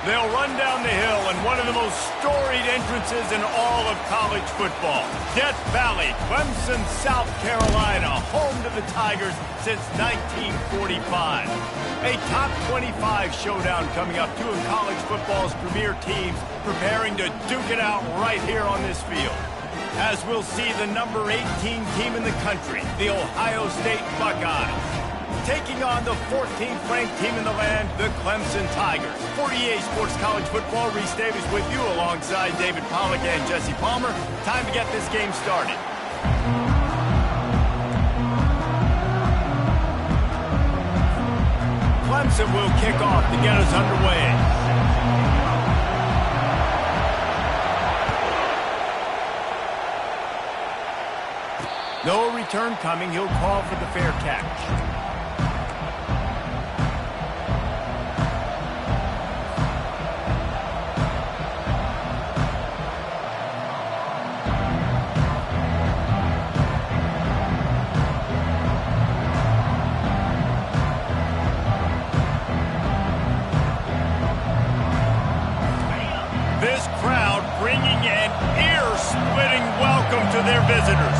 They'll run down the hill in one of the most storied entrances in all of college football. Death Valley, Clemson, South Carolina, home to the Tigers since 1945. A top 25 showdown coming up. Two of college football's premier teams preparing to duke it out right here on this field. As we'll see the number 18 team in the country, the Ohio State Buckeyes, taking on the 14th ranked team in the land, the Clemson Tigers. 48 Sports College Football, Reese Davis with you alongside David Pollack and Jesse Palmer. Time to get this game started. Clemson will kick off to get us underway. No return coming. He'll call for the fair catch. This crowd bringing an ear-splitting welcome to their visitors.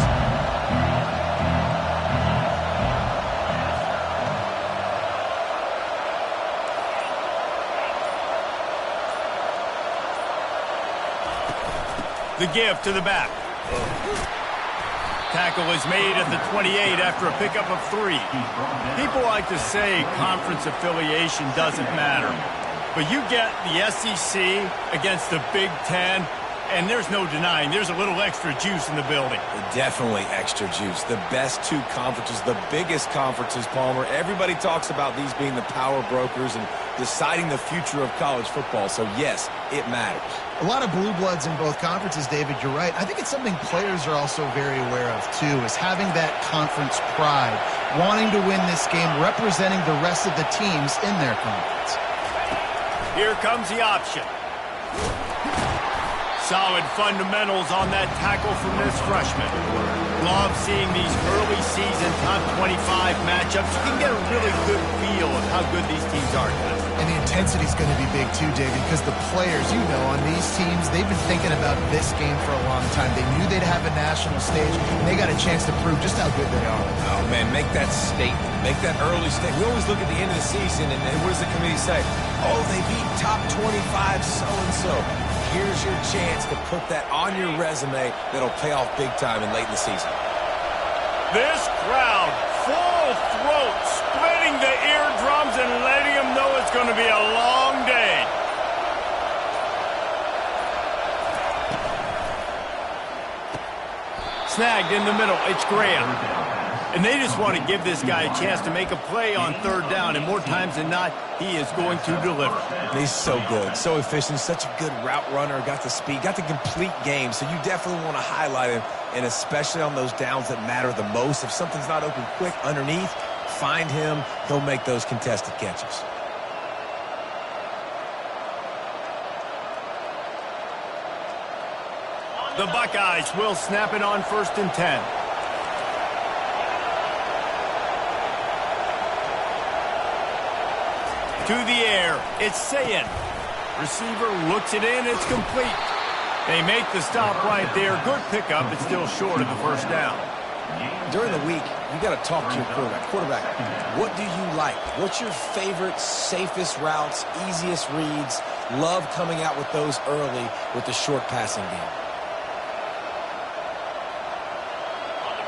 The give to the back. Tackle is made at the 28 after a pickup of 3. People like to say conference affiliation doesn't matter. But you get the SEC against the Big Ten, and there's no denying there's a little extra juice in the building. Definitely extra juice. The best two conferences, the biggest conferences, Palmer. Everybody talks about these being the power brokers and deciding the future of college football. So, yes, it matters. A lot of blue bloods in both conferences, David. You're right. I think it's something players are also very aware of, too, is having that conference pride, wanting to win this game, representing the rest of the teams in their conference. Here comes the option. Solid fundamentals on that tackle from this freshman. Love seeing these early season top 25 matchups. You can get a really good feel of how good these teams are, guys. And the intensity is going to be big too, David, because the players, you know, on these teams, they've been thinking about this game for a long time. They knew they'd have a national stage, and they got a chance to prove just how good they are. Oh, man, make that statement. Make that early statement. We always look at the end of the season, and what does the committee say? Oh, they beat top 25 so-and-so. Here's your chance to put that on your resume that'll pay off big time and late in the season. This crowd, full throat, splitting the eardrums and letting them know it's going to be a long day. Snagged in the middle, it's Graham. And they just want to give this guy a chance to make a play on third down, and more times than not, he is going to deliver. He's so good, so efficient, such a good route runner, got the speed, got the complete game, so you definitely want to highlight him, and especially on those downs that matter the most. If something's not open quick underneath, find him, he'll make those contested catches. The Buckeyes will snap it on 1st and 10. To the air, it's Sayin. Receiver looks it in, it's complete. They make the stop right there. Good pickup, but still short of the first down. During the week, you got to talk to your quarterback. What do you like? What's your favorite, safest routes, easiest reads? Love coming out with those early with the short passing game.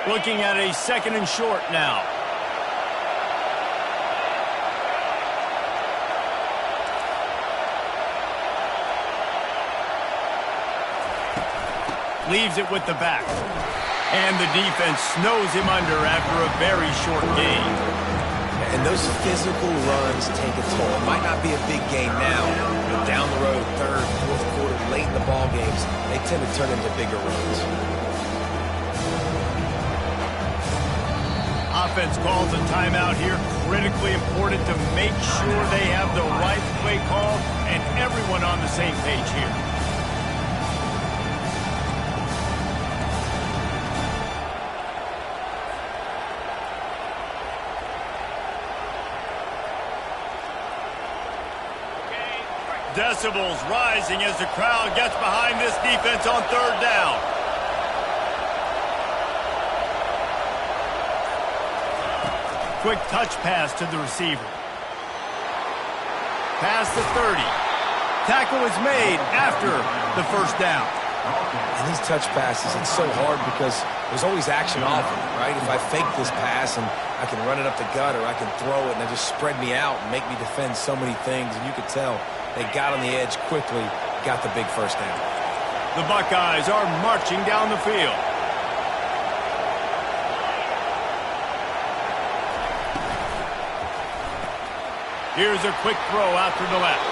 Looking at a 2nd and short now. Leaves it with the back. And the defense snows him under after a very short gain. And those physical runs take a toll. It might not be a big game now, but down the road, 3rd, 4th quarter, late in the ball games, they tend to turn into bigger runs. Offense calls a timeout here. Critically important to make sure they have the right play call and everyone on the same page here. decibels rising as the crowd gets behind this defense on third down. Quick touch pass to the receiver. Pass to 30. Tackle is made after the first down. And these touch passes, it's so hard because there's always action off of it, right? If I fake this pass and I can run it up the gut or I can throw it and they just spread me out and make me defend so many things. And you could tell they got on the edge quickly, got the big first down. The Buckeyes are marching down the field. Here's a quick throw out to the left.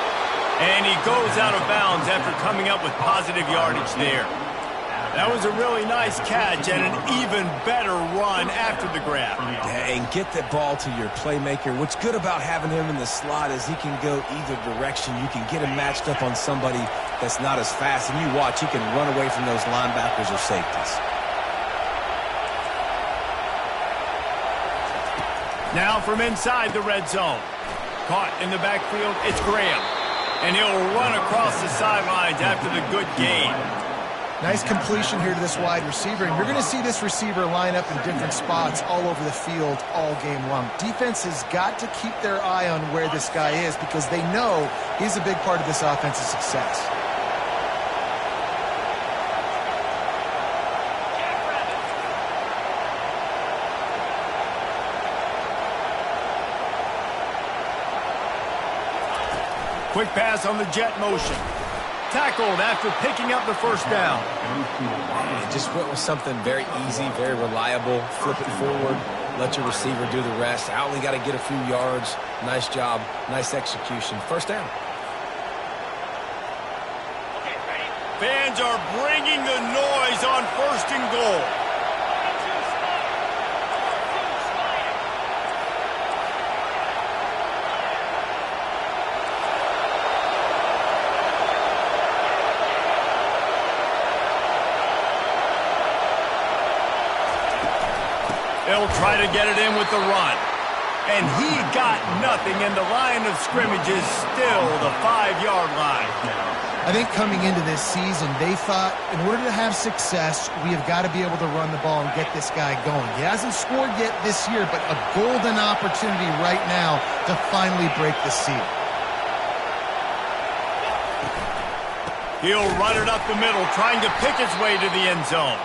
And he goes out of bounds after coming up with positive yardage there. That was a really nice catch and an even better run after the grab. Yeah, and get that ball to your playmaker. What's good about having him in the slot is he can go either direction. You can get him matched up on somebody that's not as fast. And you watch, he can run away from those linebackers or safeties. Now from inside the red zone. Caught in the backfield, it's Graham. And he'll run across the sidelines after the good gain. Nice completion here to this wide receiver. And you're going to see this receiver line up in different spots all over the field all game long. Defense has got to keep their eye on where this guy is because they know he's a big part of this offense's success. Quick pass on the jet motion. Tackled after picking up the first down. It just went with something very easy, very reliable. Flip it forward, let your receiver do the rest. I only got to get a few yards. Nice job, nice execution. First down. Fans are bringing the noise on first and goal. They'll try to get it in with the run. And he got nothing, and the line of scrimmage is still the 5-yard line. I think coming into this season, they thought in order to have success, we have got to be able to run the ball and get this guy going. He hasn't scored yet this year, but a golden opportunity right now to finally break the seal. He'll run it up the middle, trying to pick his way to the end zone.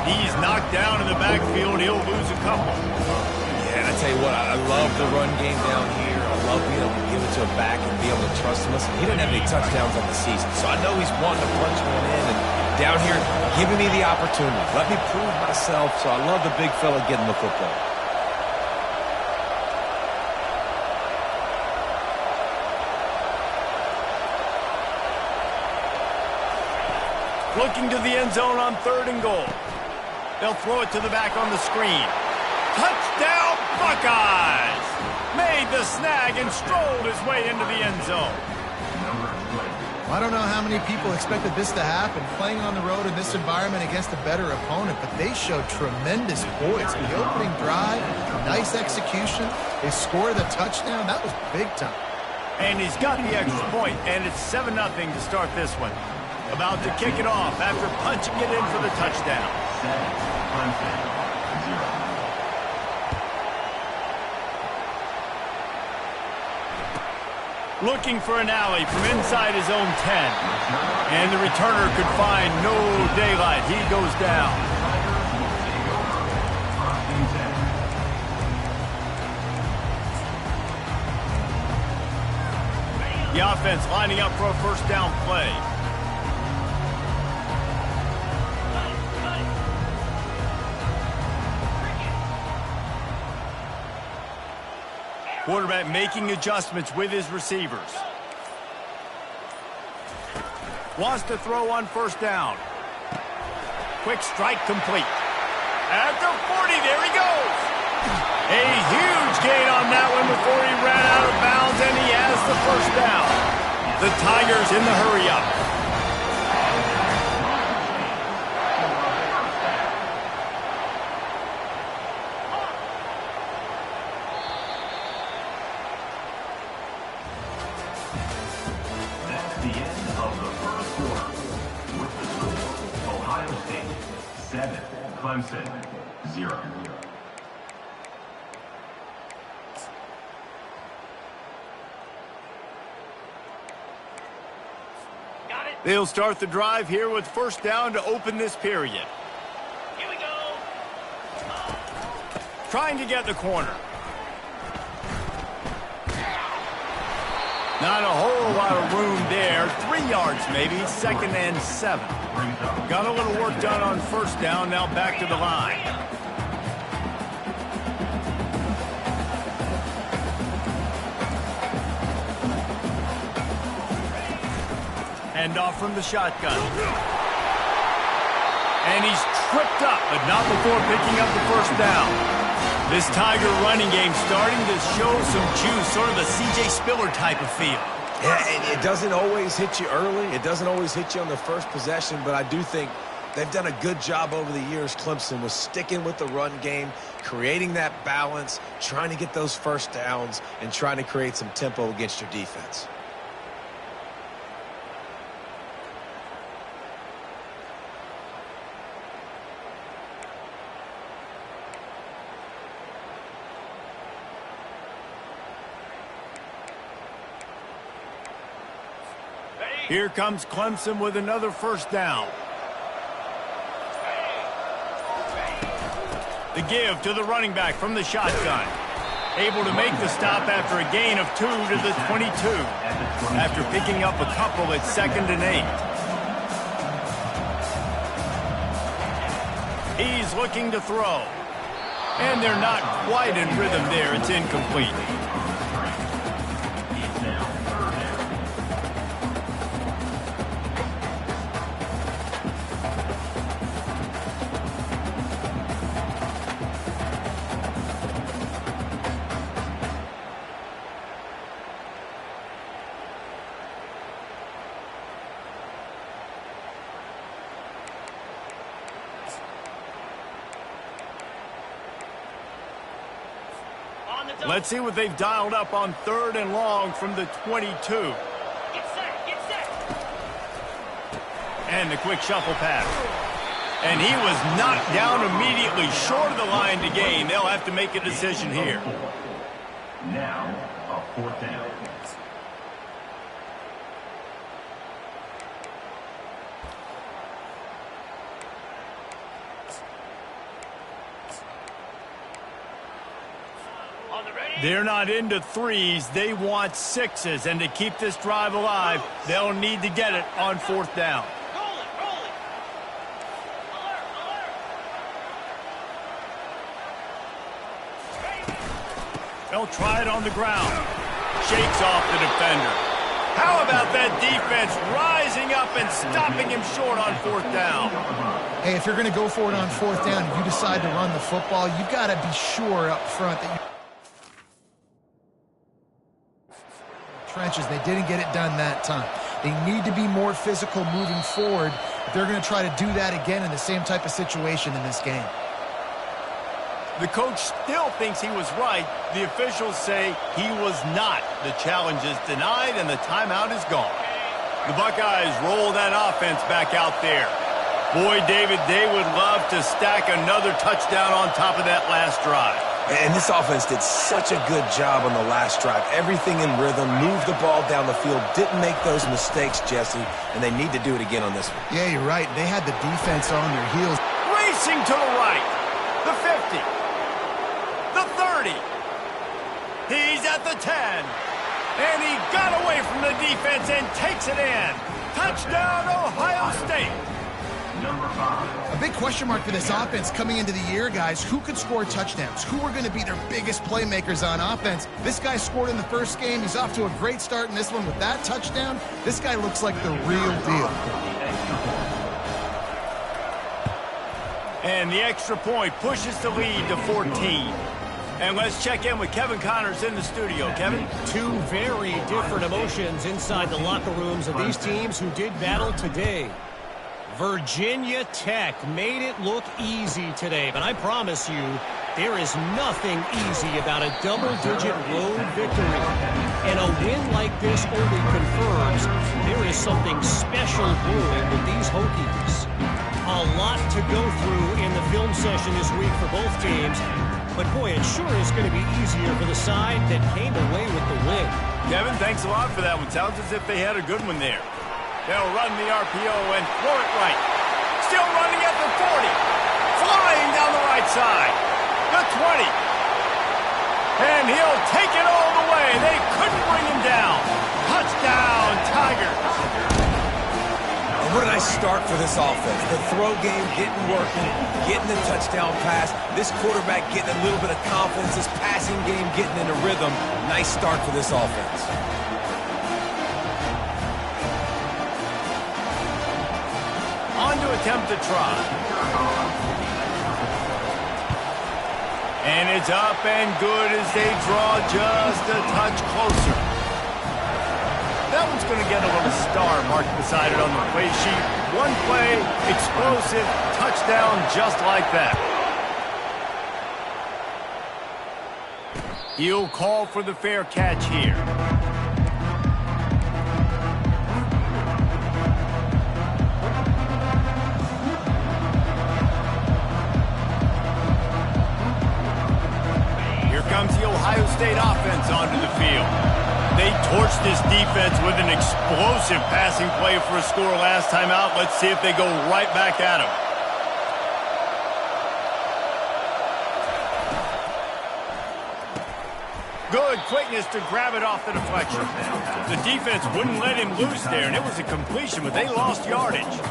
He's knocked down in the backfield. He'll lose a couple. Yeah, and I tell you what, I love the run game down here. I love being able to give it to a back and be able to trust him. Listen, he didn't have any touchdowns on the season, so I know he's wanting to punch one in. And down here, giving me the opportunity. Let me prove myself, so I love the big fella getting the football. Looking to the end zone on third and goal. They'll throw it to the back on the screen. Touchdown, Buckeyes! Made the snag and strolled his way into the end zone. I don't know how many people expected this to happen, playing on the road in this environment against a better opponent, but they showed tremendous poise. The opening drive, nice execution. They scored a touchdown. That was big time. And he's got the extra point, and it's 7-0 to start this one. About to kick it off after punching it in for the touchdown. Looking for an alley from inside his own 10. And the returner could find no daylight. He goes down. The offense lining up for a first down play. Quarterback making adjustments with his receivers. Wants to throw on first down. Quick strike complete. At the 40, there he goes. A huge gain on that one before he ran out of bounds, and he has the first down. The Tigers in the hurry-up. the end of the first quarter. With the score, Ohio State 7, Clemson 0. They'll start the drive here with first down to open this period. Here we go. Trying to get the corner. Not a whole lot of room there. 3 yards maybe, 2nd and 7. Got a little work done on first down, now back to the line. Hand off from the shotgun. And he's tripped up, but not before picking up the first down. This Tiger running game starting to show some juice, sort of a C.J. Spiller type of feel. Yeah, and it doesn't always hit you early. It doesn't always hit you on the first possession, but I do think they've done a good job over the years, Clemson, with sticking with the run game, creating that balance, trying to get those first downs, and trying to create some tempo against your defense. Here comes Clemson with another first down. The give to the running back from the shotgun. Able to make the stop after a gain of 2 to the 22. After picking up a couple at 2nd and 8. He's looking to throw. And they're not quite in rhythm there. It's incomplete. Let's see what they've dialed up on 3rd and long from the 22. Get set, get set. And the quick shuffle pass. And he was knocked down immediately, short of the line to gain. They'll have to make a decision here. Now, a 4th down. They're not into 3s. They want 6s. And to keep this drive alive, they'll need to get it on 4th down. Roll it, roll it. Alert, alert. They'll try it on the ground. Shakes off the defender. How about that defense rising up and stopping him short on 4th down? Hey, if you're going to go for it on 4th down and you decide to run the football, you've got to be sure up front that you trenches. They didn't get it done that time. They need to be more physical moving forward if they're going to try to do that again in the same type of situation in this game. The coach still thinks he was right. The officials say he was not. The challenge is denied and the timeout is gone. The Buckeyes roll that offense back out there. Boy, David, they would love to stack another touchdown on top of that last drive. And this offense did such a good job on the last drive. Everything in rhythm, moved the ball down the field, didn't make those mistakes, Jesse, and they need to do it again on this one. Yeah, you're right. They had the defense on their heels. Racing to the right. The 50. The 30. He's at the 10. And he got away from the defense and takes it in. Touchdown, Ohio State. Number 5. A big question mark for this offense coming into the year, guys. Who could score touchdowns? Who are going to be their biggest playmakers on offense? This guy scored in the first game. He's off to a great start in this one with that touchdown. This guy looks like the real deal. And the extra point pushes the lead to 14. And let's check in with Kevin Connors in the studio. Kevin? 2 very different emotions inside the locker rooms of these teams who did battle today. Virginia Tech made it look easy today, but I promise you, there is nothing easy about a double-digit road victory. And a win like this only confirms there is something special brewing with these Hokies. A lot to go through in the film session this week for both teams. But boy, it sure is going to be easier for the side that came away with the win. Kevin, thanks a lot for that one. Sounds as if they had a good one there. They'll run the RPO and throw it right. Still running at the 40. Flying down the right side. The 20. And he'll take it all the way. They couldn't bring him down. Touchdown, Tigers. And what a nice start for this offense. The throw game getting working, getting the touchdown pass. This quarterback getting a little bit of confidence. This passing game getting in a rhythm. Nice start for this offense. On to attempt to try. And it's up and good as they draw just a touch closer. That one's going to get a little star marked beside it on the play sheet. One play, explosive, touchdown just like that. He'll call for the fair catch here. Here comes the Ohio State offense onto the field. They torched this defense with an explosive passing play for a score last time out. Let's see if they go right back at him. Good quickness to grab it off the deflection. The defense wouldn't let him loose there, and it was a completion, but they lost yardage.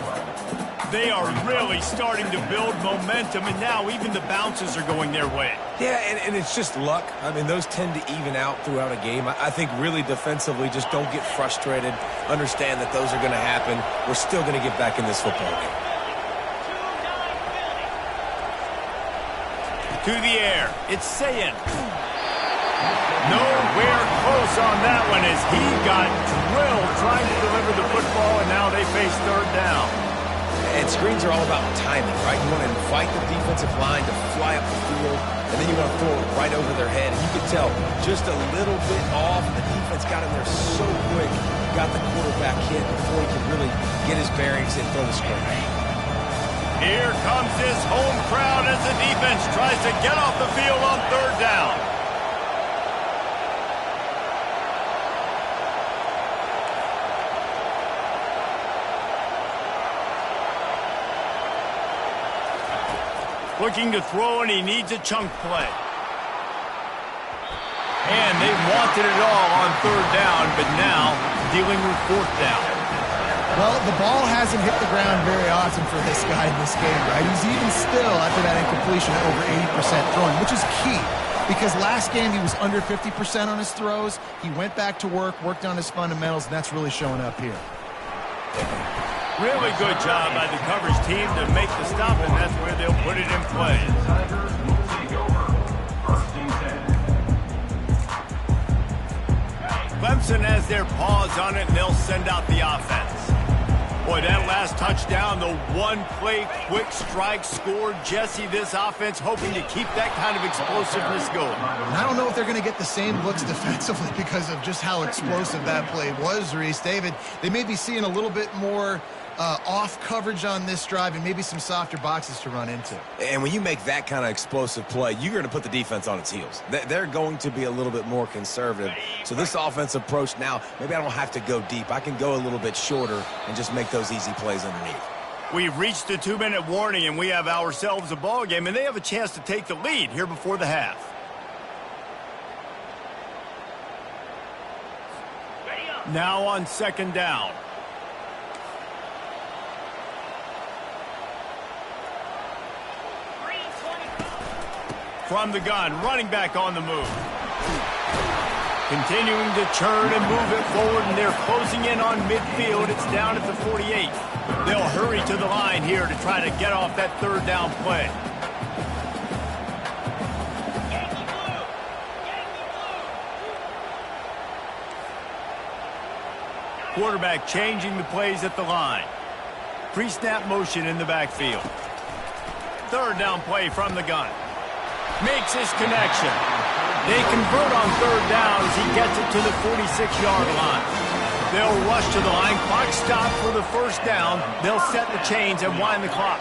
They are really starting to build momentum, and now even the bounces are going their way. Yeah, and it's just luck. I mean, those tend to even out throughout a game. I think really defensively, just don't get frustrated. Understand that those are going to happen. We're still going to get back in this football game. To the air. It's Sayin. Nowhere close on that one as he got drilled trying to deliver the football, and now they face third down. And screens are all about timing, right? You want to invite the defensive line to fly up the field, and then you want to throw it right over their head. And you can tell just a little bit off, and the defense got in there so quick, got the quarterback hit before he could really get his bearings and throw the screen. Here comes this home crowd as the defense tries to get off the field on third down. Looking to throw, and he needs a chunk play. And they wanted it all on third down, but now dealing with fourth down. Well, the ball hasn't hit the ground very often for this guy in this game, right? He's even still, after that incompletion, over 80% throwing, which is key. Because last game, he was under 50% on his throws. He went back to work, worked on his fundamentals, and that's really showing up here. Really good job by the coverage team to make the stop, and that's where they'll put it in play. Tigers will take over. First and 10. Clemson has their paws on it, and they'll send out the offense. Boy, that last touchdown, the one-play quick strike scored. Jesse, this offense hoping to keep that kind of explosiveness going. And I don't know if they're going to get the same looks defensively because of just how explosive that play was, Reese. David, they may be seeing a little bit more off coverage on this drive and maybe some softer boxes to run into. And when you make that kind of explosive play, you're going to put the defense on its heels. They're going to be a little bit more conservative. So this offensive approach now, maybe I don't have to go deep. I can go a little bit shorter and just make those easy plays underneath. We've reached the 2-minute warning, and we have ourselves a ball game, and they have a chance to take the lead here before the half. Now on second down. From the gun, running back on the move. Continuing to churn and move it forward, and they're closing in on midfield. It's down at the 48. They'll hurry to the line here to try to get off that third down play. Quarterback changing the plays at the line. Pre-snap motion in the backfield. Third down play from the gun. Makes his connection. They convert on third down as he gets it to the 46-yard line. They'll rush to the line. Clock stopped for the first down. They'll set the chains and wind the clock.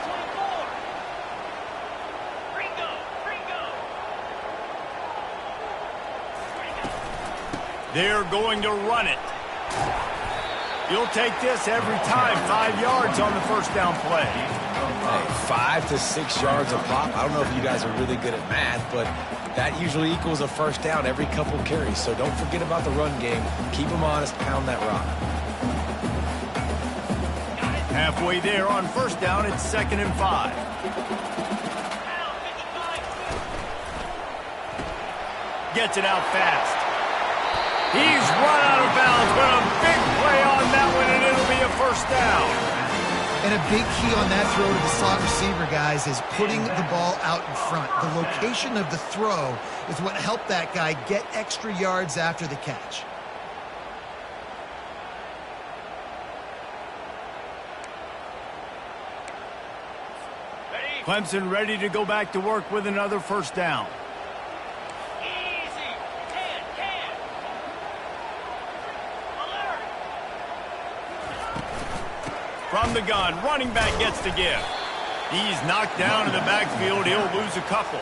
They're going to run it. You'll take this every time. 5 yards on the first down play. Hey, 5 to 6 yards a pop. I don't know if you guys are really good at math, but that usually equals a first down every couple carries. So don't forget about the run game. Keep them honest. Pound that rock. Halfway there on first down, it's 2nd and 5. Gets it out fast. He's run out of bounds, but a big play on that one, and it'll be a first down. And a big key on that throw to the slot receiver, guys, is putting the ball out in front. The location of the throw is what helped that guy get extra yards after the catch. Clemson ready to go back to work with another first down. From the gun, running back gets to give. He's knocked down in the backfield. He'll lose a couple.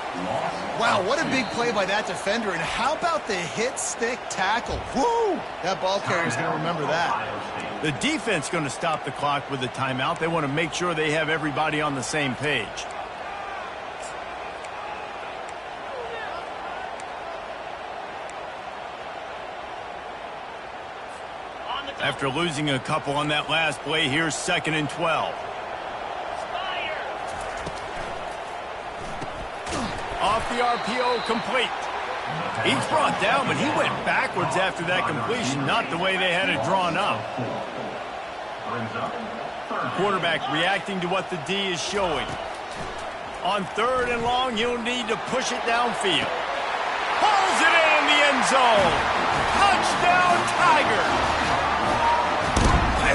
Wow, what a big play by that defender. And how about the hit stick tackle? Woo! That ball carrier's going to remember that. The defense going to stop the clock with the timeout. They want to make sure they have everybody on the same page. After losing a couple on that last play, here's 2nd and 12. Off the RPO, complete. He's brought down, but he went backwards after that completion, not the way they had it drawn up. Quarterback reacting to what the D is showing. On 3rd and long, he'll need to push it downfield. Pulls it in the end zone. Touchdown, Tigers!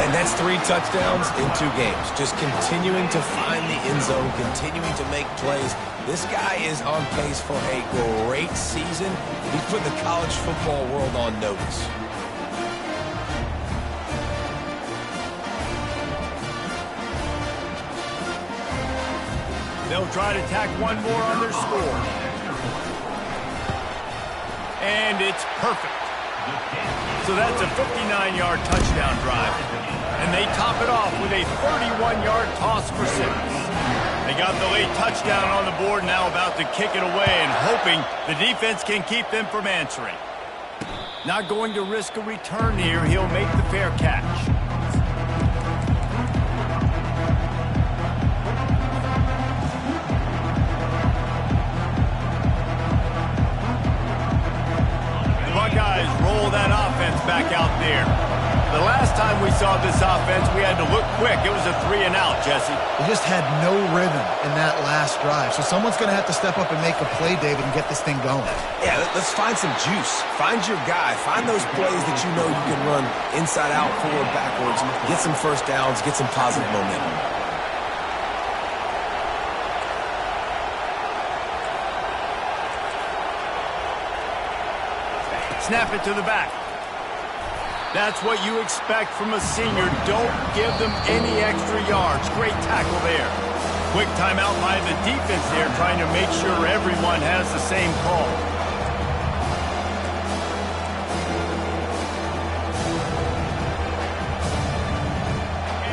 And that's 3 touchdowns in 2 games. Just continuing to find the end zone, continuing to make plays. This guy is on pace for a great season. He's put the college football world on notice. They'll try to tack one more on their score. And it's perfect. So that's a 59-yard touchdown drive. And they top it off with a 31-yard toss for 6. They got the late touchdown on the board, now about to kick it away and hoping the defense can keep them from answering. Not going to risk a return here. He'll make the fair catch. The Buckeyes roll that offense back out there. The last time we saw this offense, we had to look quick. It was a 3 and out, Jesse. They just had no rhythm in that last drive. So someone's going to have to step up and make a play, David, and get this thing going. Yeah, let's find some juice. Find your guy. Find those plays that you know you can run inside out, forward, backwards. Get some first downs. Get some positive momentum. Snap it to the back. That's what you expect from a senior. Don't give them any extra yards. Great tackle there. Quick timeout by the defense there, trying to make sure everyone has the same call.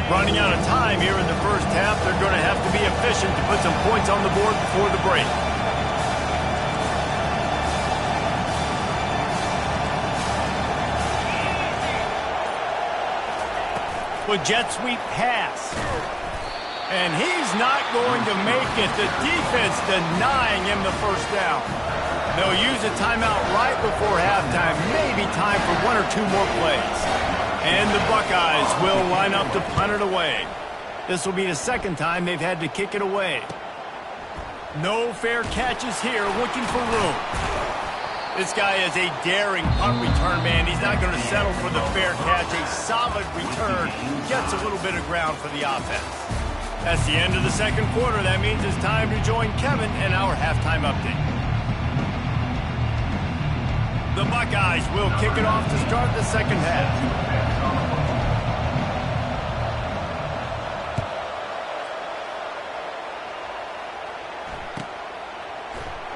Running out of time here in the first half. They're going to have to be efficient to put some points on the board before the break. With jet sweep pass. And he's not going to make it. The defense denying him the first down. They'll use a timeout right before halftime. Maybe time for 1 or 2 more plays. And the Buckeyes will line up to punt it away. This will be the 2nd time they've had to kick it away. No fair catches here, looking for room. This guy is a daring punt return man. He's not going to settle for the fair catch. A solid return. Gets a little bit of ground for the offense. That's the end of the 2nd quarter. That means it's time to join Kevin in our halftime update. The Buckeyes will kick it off to start the second half.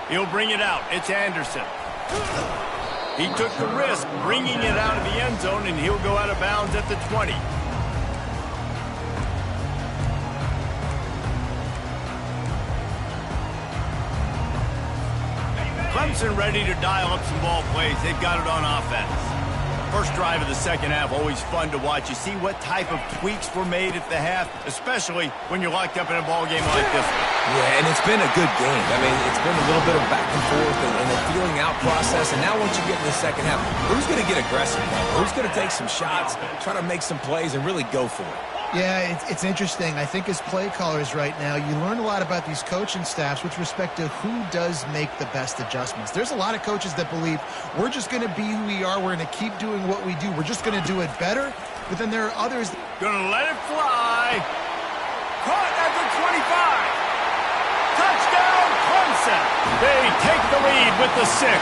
He'll bring it out. It's Anderson. He took the risk bringing it out of the end zone, and he'll go out of bounds at the 20. Clemson ready to dial up some ball plays. They've got it on offense. First drive of the second half, always fun to watch. You see what type of tweaks were made at the half, especially when you're locked up in a ball game like this one. Yeah, and it's been a good game. I mean, it's been a little bit of back and forth and a feeling out process. And now once you get in the second half, who's going to get aggressive? Who's going to take some shots, try to make some plays, and really go for it? Yeah, it's interesting. I think as play callers right now, you learn a lot about these coaching staffs with respect to who does make the best adjustments. There's a lot of coaches that believe we're just going to be who we are. We're going to keep doing what we do. We're just going to do it better. But then there are others. Gonna let it fly. Caught at the 25. Touchdown, Clemson. They take the lead with the 6.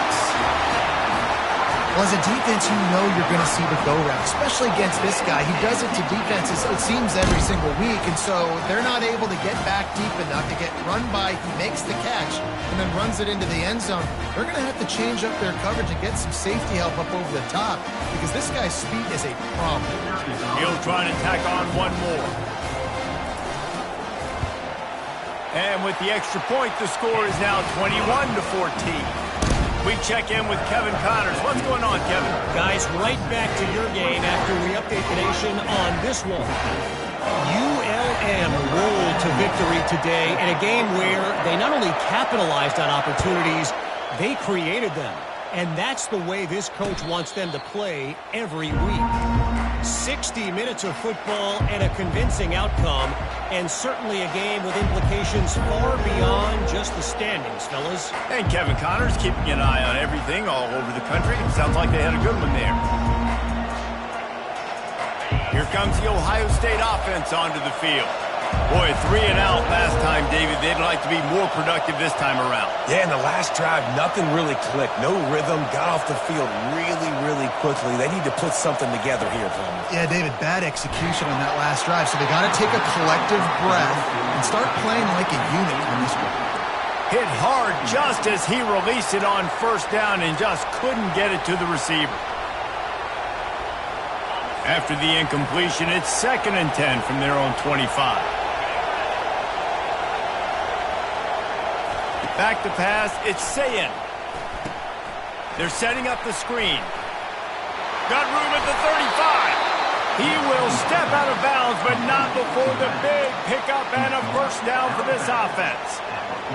Well, as a defense, you know you're going to see the go route, especially against this guy. He does it to defenses, it seems, every single week, and so they're not able to get back deep enough to get run by. He makes the catch and then runs it into the end zone. They're going to have to change up their coverage and get some safety help up over the top because this guy's speed is a problem. He'll try to tack on one more. And with the extra point, the score is now 21-14. We check in with Kevin Connors. What's going on, Kevin? Guys, right back to your game after we update the nation on this one. ULM rolled to victory today in a game where they not only capitalized on opportunities, they created them. And that's the way this coach wants them to play every week. 60 minutes of football and a convincing outcome, and certainly a game with implications far beyond just the standings, fellas. And Kevin Connors keeping an eye on everything all over the country. Sounds like they had a good one there. Here comes the Ohio State offense onto the field. Boy, 3 and out last time, David. They'd like to be more productive this time around. Yeah, in the last drive, nothing really clicked. No rhythm, got off the field really quickly. They need to put something together here, Plummer. Yeah, David, bad execution on that last drive, so they got to take a collective breath and start playing like a unit on this one. Hit hard just as he released it on first down and just couldn't get it to the receiver. After the incompletion, it's 2nd and 10 from their own 25. Back to pass, it's Sayin. They're setting up the screen. Got room at the 35. He will step out of bounds, but not before the big pickup and a first down for this offense.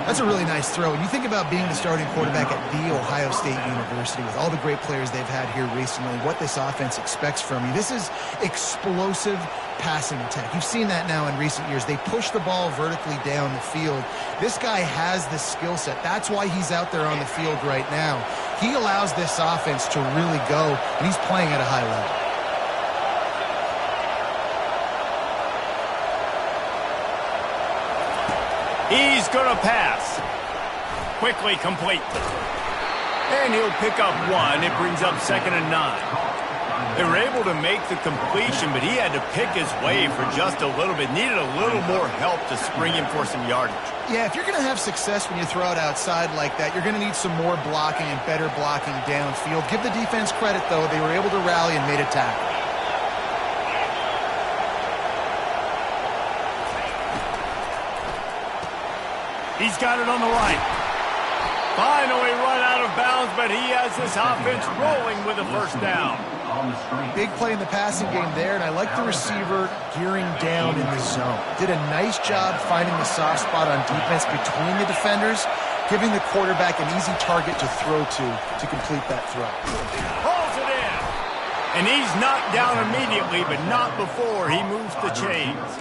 That's a really nice throw. When you think about being the starting quarterback at The Ohio State University with all the great players they've had here recently, what this offense expects from you, this is explosive passing attack. You've seen that now in recent years. They push the ball vertically down the field. This guy has the skill set. That's why he's out there on the field right now. He allows this offense to really go, and he's playing at a high level. He's going to pass. Quickly complete. And he'll pick up 1. It brings up 2nd and 9. They were able to make the completion, but he had to pick his way for just a little bit. Needed a little more help to spring him for some yardage. Yeah, if you're going to have success when you throw it outside like that, you're going to need some more blocking and better blocking downfield. Give the defense credit, though. They were able to rally and made a tackle. He's got it on the right. Finally run out of bounds, but he has this offense rolling with a first down. Big play in the passing game there, and I like the receiver gearing down in the zone. Did a nice job finding the soft spot on defense between the defenders, giving the quarterback an easy target to throw to complete that throw. Pulls it in. And he's knocked down immediately, but not before he moves the chains.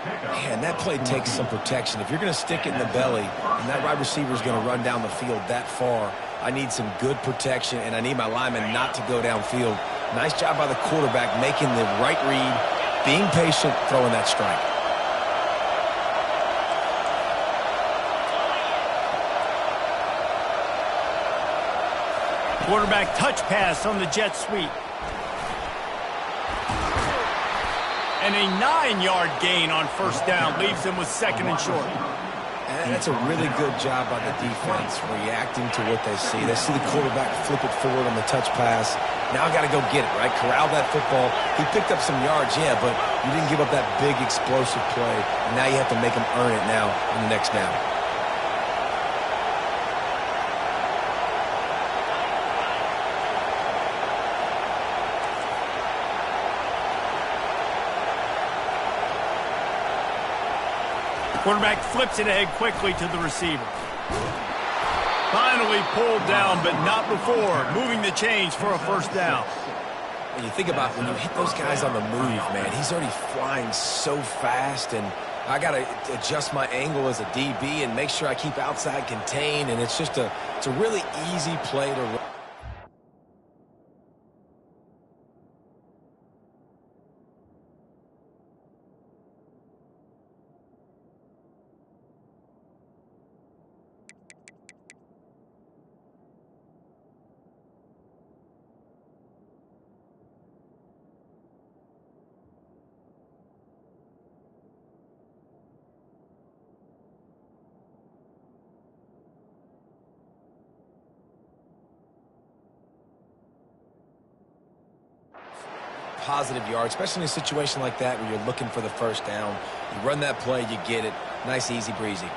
Man, that play takes some protection. If you're going to stick it in the belly and that wide receiver is going to run down the field that far, I need some good protection, and I need my lineman not to go downfield. Nice job by the quarterback making the right read, being patient, throwing that strike. Quarterback touch pass on the jet sweep. And a 9-yard gain on first down leaves them with second and short. And that's a really good job by the defense, reacting to what they see. They see the quarterback flip it forward on the touch pass. Now I got to go get it, right? Corral that football. He picked up some yards, yeah, but you didn't give up that big explosive play. And now you have to make him earn it now in the next down. Quarterback flips it ahead quickly to the receiver. Finally pulled down, but not before. Moving the chains for a first down. And you think about when you hit those guys on the move, man, he's already flying so fast, and I got to adjust my angle as a DB and make sure I keep outside contained, and it's a really easy play to run. Positive yard, especially in a situation like that where you're looking for the first down. You run that play, you get it. Nice, easy breezy.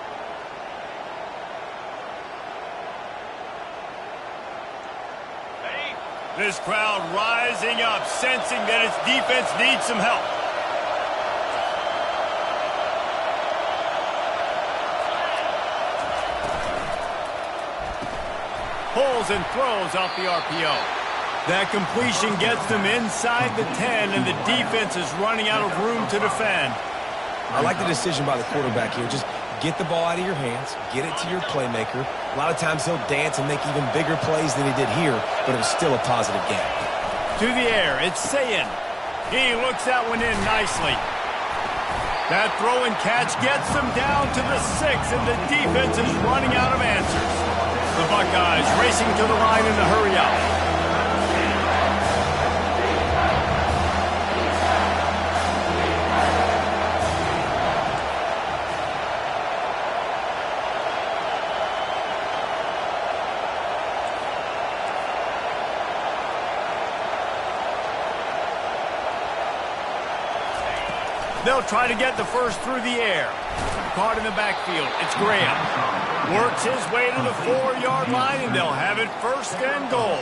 This crowd rising up, sensing that its defense needs some help. Pulls and throws off the RPO. That completion gets them inside the 10, and the defense is running out of room to defend. I like the decision by the quarterback here. Just get the ball out of your hands, get it to your playmaker. A lot of times he'll dance and make even bigger plays than he did here, but it was still a positive game. To the air, it's Sayin. He looks that one in nicely. That throw and catch gets them down to the 6, and the defense is running out of answers. The Buckeyes racing to the line in a hurry up. They'll try to get the first through the air. Caught in the backfield. It's Graham. Works his way to the 4-yard line, and they'll have it first and goal.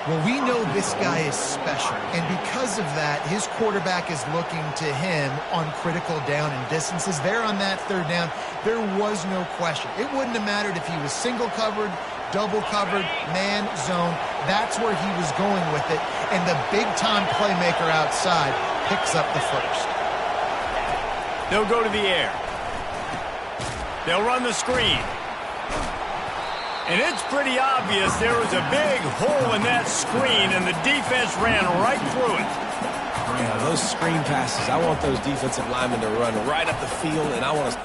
Well, we know this guy is special, and because of that, his quarterback is looking to him on critical down and distances. There on that third down, there was no question. It wouldn't have mattered if he was single covered, double covered, man, zone. That's where he was going with it, and the big-time playmaker outside picks up the first. They'll go to the air. They'll run the screen. And it's pretty obvious there was a big hole in that screen, and the defense ran right through it. Yeah, those screen passes, I want those defensive linemen to run right up the field, and I want to...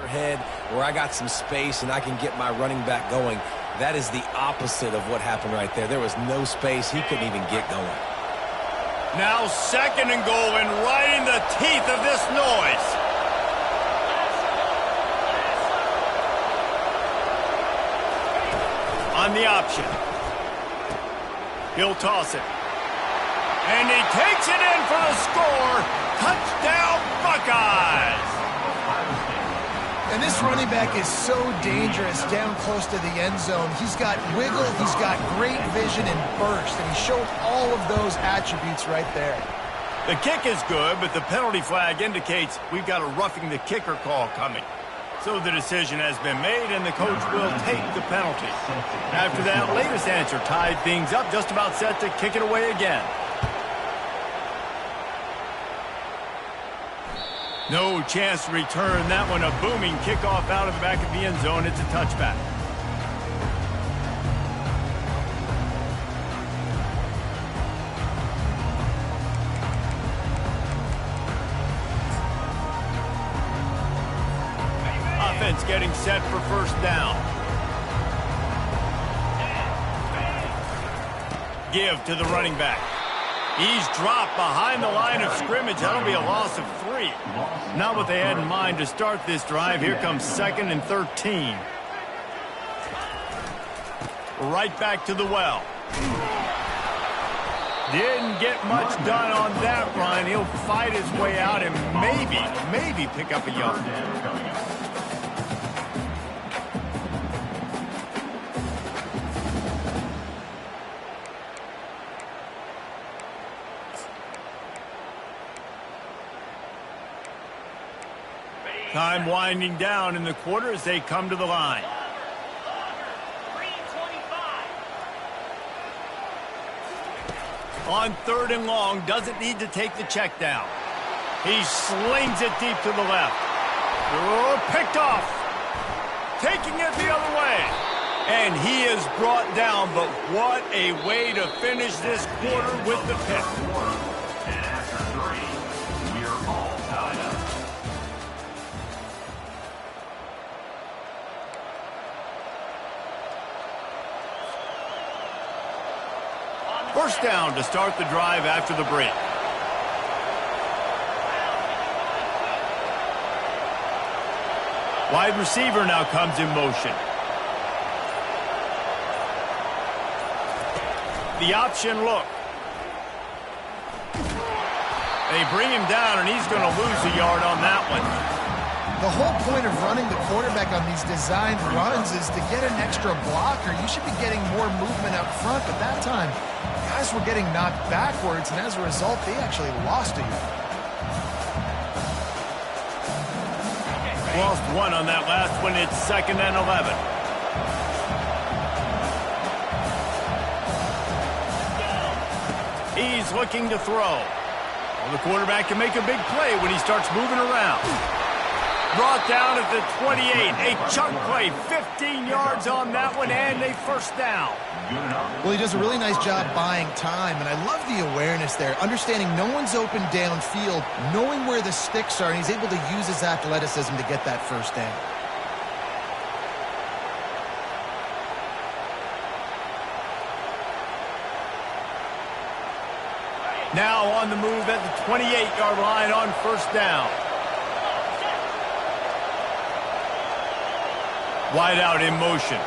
head where I got some space and I can get my running back going. That is the opposite of what happened right there. There was no space. He couldn't even get going. Now second and goal, and right in the teeth of this noise. On the option. He'll toss it. And he takes it in for the score. Touchdown, Buckeyes! And this running back is so dangerous down close to the end zone. He's got wiggle, he's got great vision and burst, and he showed all of those attributes right there. The kick is good, but the penalty flag indicates we've got a roughing the kicker call coming. So the decision has been made, and the coach will take the penalty. After that latest answer tied things up, just about set to kick it away again. No chance to return that one. A booming kickoff out of the back of the end zone. It's a touchback. Offense getting set for first down. Give to the running back. He's dropped behind the line of scrimmage. That'll be a loss of 3. Not what they had in mind to start this drive. Here comes 2nd and 13. Right back to the well. Didn't get much done on that run. He'll fight his way out and maybe pick up a yard. Time winding down in the quarter as they come to the line. On 3rd and long, doesn't need to take the check down. He slings it deep to the left. Oh, picked off. Taking it the other way. And he is brought down, but what a way to finish this quarter with the pick. And after 3, we're all tied up. First down to start the drive after the break. Wide receiver now comes in motion. The option look. They bring him down, and he's going to lose a yard on that one. The whole point of running the quarterback on these designed runs is to get an extra blocker. You should be getting more movement up front, but that time, guys were getting knocked backwards, and as a result, they actually lost a yard. Lost 1 on that last one. It's 2nd and 11. He's looking to throw. Well, the quarterback can make a big play when he starts moving around. Brought down at the 28. A chunk play, 15 yards on that one, and a first down. Well, he does a really nice job buying time, and I love the awareness there, understanding no one's open downfield, knowing where the sticks are, and he's able to use his athleticism to get that first down. Now on the move at the 28-yard line on first down. Wide out in motion.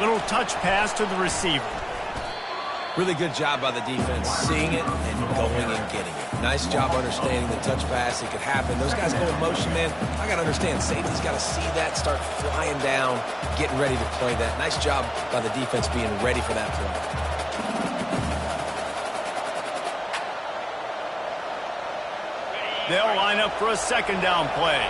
Little touch pass to the receiver. Really good job by the defense, seeing it and going and getting it. Nice job understanding the touch pass. It could happen. Those guys go in motion, man. I got to understand, safety's got to see that, start flying down, getting ready to play that. Nice job by the defense being ready for that play. They'll line up for a second down play.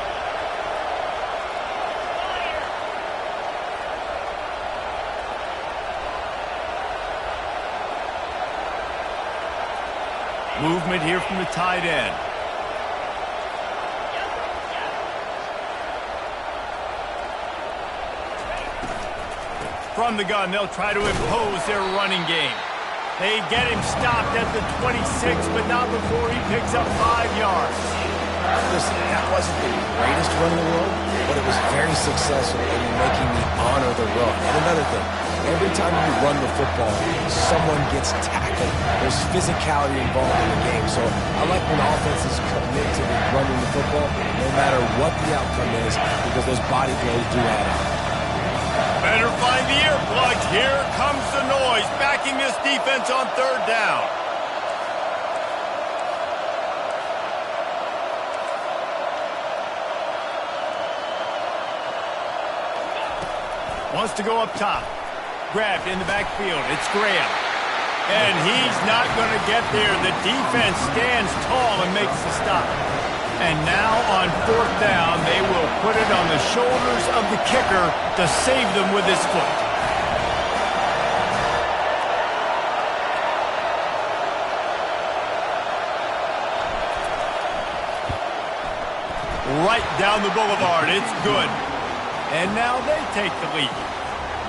Movement here from the tight end. From the gun, they'll try to impose their running game. They get him stopped at the 26, but not before he picks up 5 yards. Listen, that wasn't the greatest run in the world, but it was very successful in making me honor the run. And another thing, every time you run the football, someone gets tackled. There's physicality involved in the game. So I like when offenses commit to running the football, no matter what the outcome is, because those body blows do add up. Better find the earplugs. Here comes the noise, backing this defense on third down. Wants to go up top. Grabbed in the backfield. It's Graham. And he's not going to get there. The defense stands tall and makes the stop. And now on fourth down, they will put it on the shoulders of the kicker to save them with his foot. down the boulevard. It's good. And now they take the lead.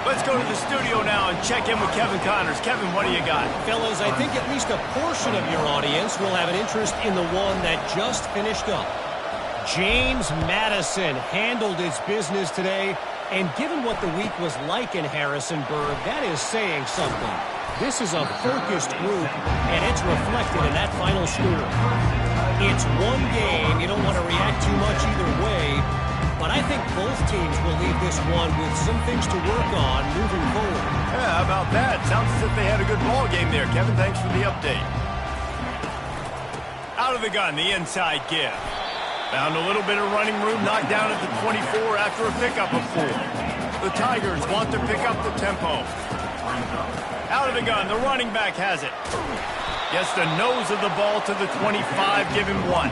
Let's go to the studio now and check in with Kevin Connors. Kevin, what do you got? Fellas, I think at least a portion of your audience will have an interest in the one that just finished up. James Madison handled his business today, and given what the week was like in Harrisonburg, that is saying something. This is a focused group, and it's reflected in that final score. It's one game. You don't want to react too much either way, but I think both teams will leave this one with some things to work on moving forward. Yeah, how about that? Sounds as if they had a good ball game there. Kevin, thanks for the update. Out of the gun, the inside give. Found a little bit of running room, knocked down at the 24 after a pickup of 4. The Tigers want to pick up the tempo. Out of the gun, the running back has it. Gets the nose of the ball to the 25, give him 1.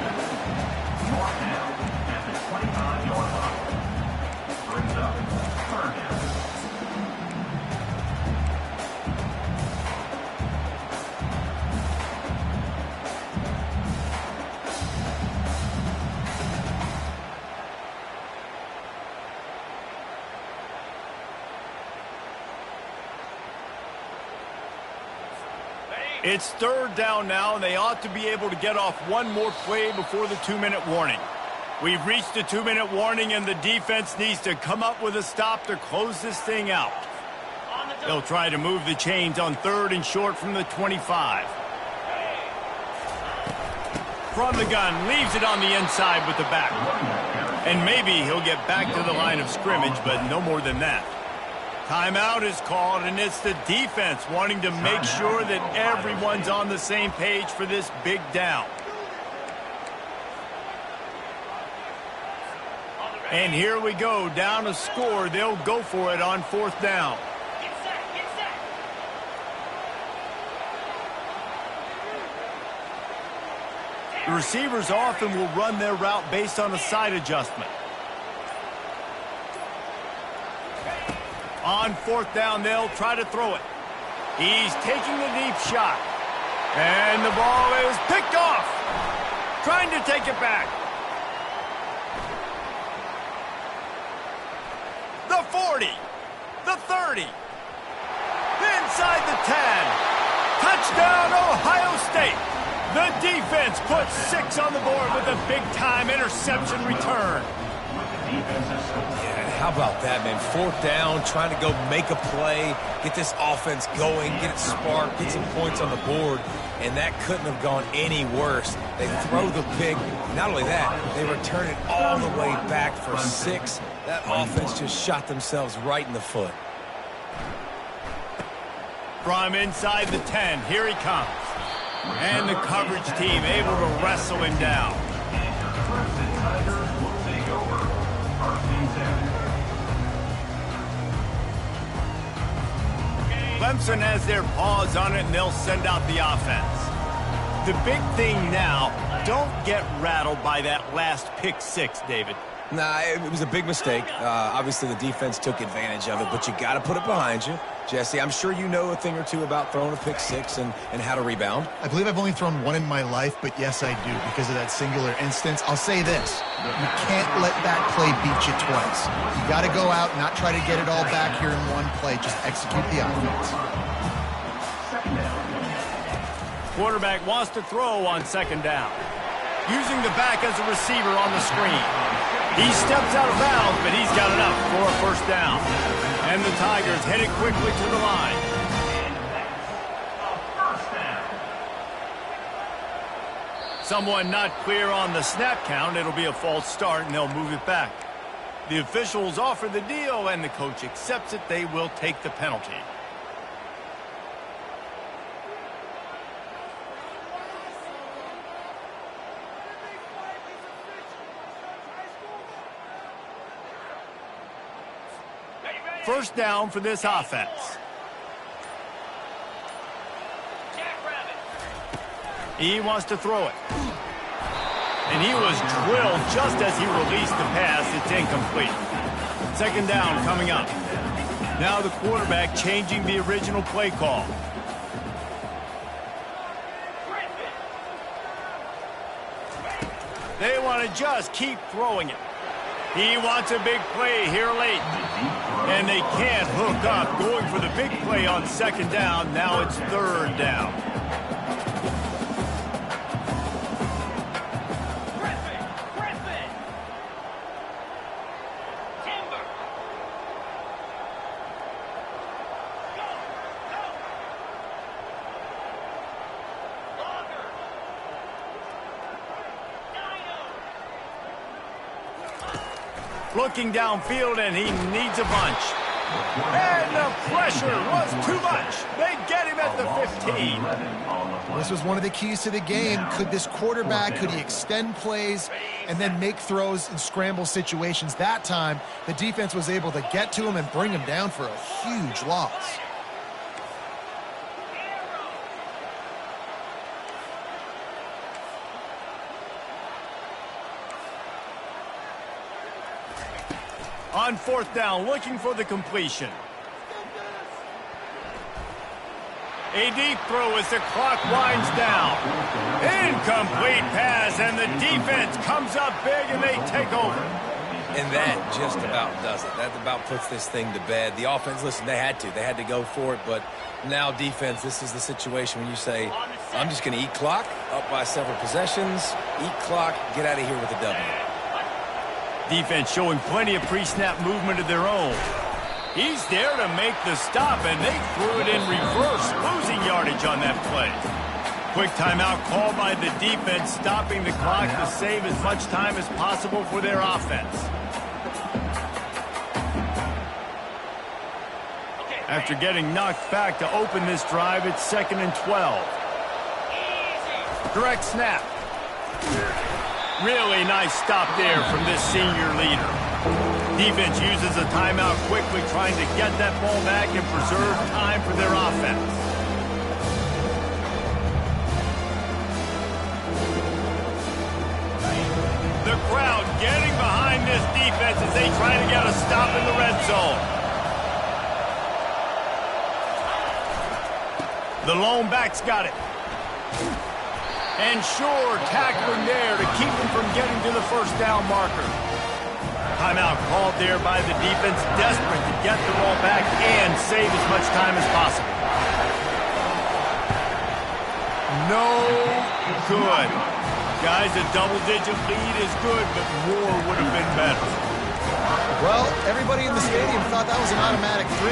It's 3rd down now, and they ought to be able to get off one more play before the 2-minute warning. We've reached the 2-minute warning, and the defense needs to come up with a stop to close this thing out. They'll try to move the chains on 3rd and short from the 25. From the gun, leaves it on the inside with the back. And maybe he'll get back to the line of scrimmage, but no more than that. Timeout is called, and it's the defense wanting to make sure that everyone's on the same page for this big down. And here we go, down a score. They'll go for it on 4th down. Get set, get set. The receivers often will run their route based on a side adjustment. On 4th down, they'll try to throw it. He's taking the deep shot. And the ball is picked off. Trying to take it back. The 40. The 30. Inside the 10. Touchdown, Ohio State. The defense puts 6 on the board with a big-time interception return. Yeah, how about that, man? 4th down, trying to go make a play, get this offense going, get it sparked, get some points on the board, and that couldn't have gone any worse. They throw the pick. Not only that, they return it all the way back for 6. That offense just shot themselves right in the foot. From inside the 10, here he comes. And the coverage team able to wrestle him down. Clemson has their paws on it, and they'll send out the offense. The big thing now, don't get rattled by that last pick 6, David. Nah, it was a big mistake. Obviously, the defense took advantage of it, but you got to put it behind you. Jesse, I'm sure you know a thing or two about throwing a pick 6 and how to rebound. I believe I've only thrown one in my life, but yes, I do because of that singular instance. I'll say this. You can't let that play beat you twice. You got to go out and not try to get it all back here in one play. Just execute the offense. Quarterback wants to throw on 2nd down. Using the back as a receiver on the screen. He steps out of bounds, but he's got enough for a 1st down. And the Tigers headed quickly to the line. Someone not clear on the snap count. It'll be a false start, and they'll move it back. The officials offer the deal, and the coach accepts it. They will take the penalty. First down for this offense. He wants to throw it. And he was drilled just as he released the pass. It's incomplete. 2nd down coming up. Now the quarterback changing the original play call. They want to just keep throwing it. He wants a big play here late. And they can't hook up. Going for the big play on second down. Now it's third down. Timber. Go. Longer. Dino. Looking downfield, and he needs a bunch. And the pressure was too much. They get him at the 15. This was one of the keys to the game. Could this quarterback, could he extend plays and then make throws in scramble situations? That time, the defense was able to get to him and bring him down for a huge loss. On fourth down, looking for the completion. A deep throw as the clock winds down. Incomplete pass, and the defense comes up big, and they take over. And that just about does it. That about puts this thing to bed. The offense, listen, they had to go for it, but now defense, this is the situation when you say, I'm just going to eat clock, up by several possessions, eat clock, get out of here with a W. Defense showing plenty of pre-snap movement of their own. He's there to make the stop, and they threw it in reverse, losing yardage on that play. Quick timeout called by the defense, stopping the clock to save as much time as possible for their offense. After getting knocked back to open this drive, it's 2nd and 12. Direct snap. Really nice stop there from this senior leader. Defense uses a timeout quickly, trying to get that ball back and preserve time for their offense. The crowd getting behind this defense as they try to get a stop in the red zone. The lone back's got it. And sure, tackling there to keep him from getting to the first down marker. Timeout called there by the defense, desperate to get the ball back and save as much time as possible. No good. Guys, a double-digit lead is good, but more would have been better. Well, everybody in the stadium thought that was an automatic 3.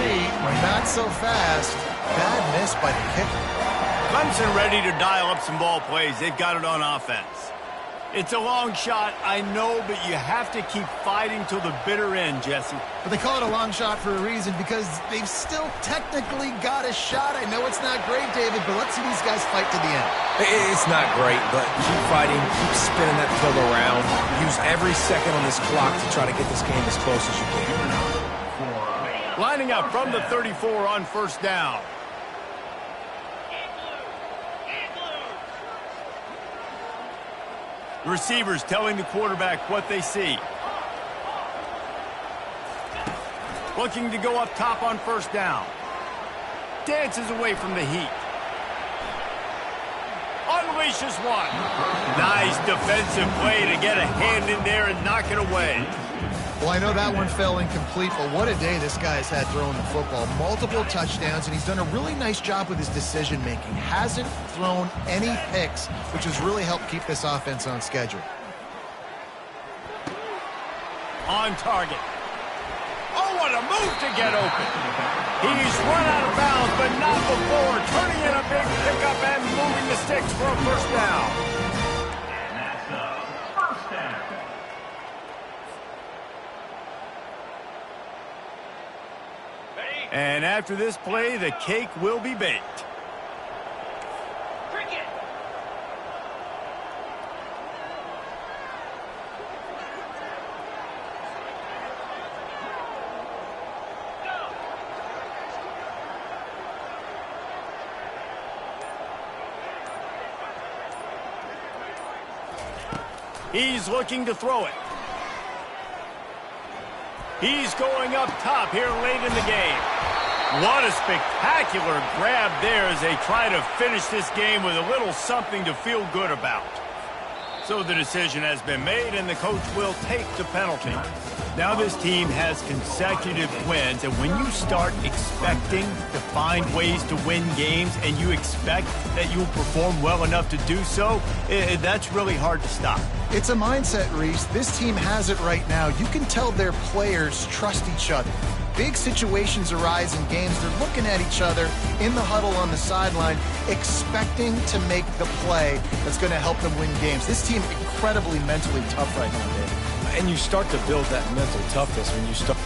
Not so fast. Bad miss by the kicker. Clemson ready to dial up some ball plays. They've got it on offense. It's a long shot, I know, but you have to keep fighting till the bitter end, Jesse. But they call it a long shot for a reason, because they've still technically got a shot. I know it's not great, David, but let's see these guys fight to the end. It's not great, but keep fighting, keep spinning that pill around. Use every second on this clock to try to get this game as close as you can. Lining up from the 34 on first down. The receivers telling the quarterback what they see. Looking to go up top on first down. Dances away from the heat. Unleashes one. Nice defensive play to get a hand in there and knock it away. Well, I know that one fell incomplete, but what a day this guy's had throwing the football. Multiple touchdowns, and he's done a really nice job with his decision-making. Hasn't thrown any picks, which has really helped keep this offense on schedule. On target. Oh, what a move to get open. He's run out of bounds, but not before. Turning in a big pickup and moving the sticks for a first down. And that's a first down. And after this play, the cake will be baked. Cricket. He's looking to throw it. He's going up top here late in the game. What a spectacular grab there as they try to finish this game with a little something to feel good about. So the decision has been made, and the coach will take the penalty. Now this team has consecutive wins, and when you start expecting to find ways to win games and you expect that you'll perform well enough to do so, that's really hard to stop. It's a mindset, Reese. This team has it right now. You can tell their players trust each other. Big situations arise in games. They're looking at each other in the huddle on the sideline, expecting to make the play that's going to help them win games. This team incredibly mentally tough right now, David. And you start to build that mental toughness when you start.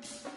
Bye.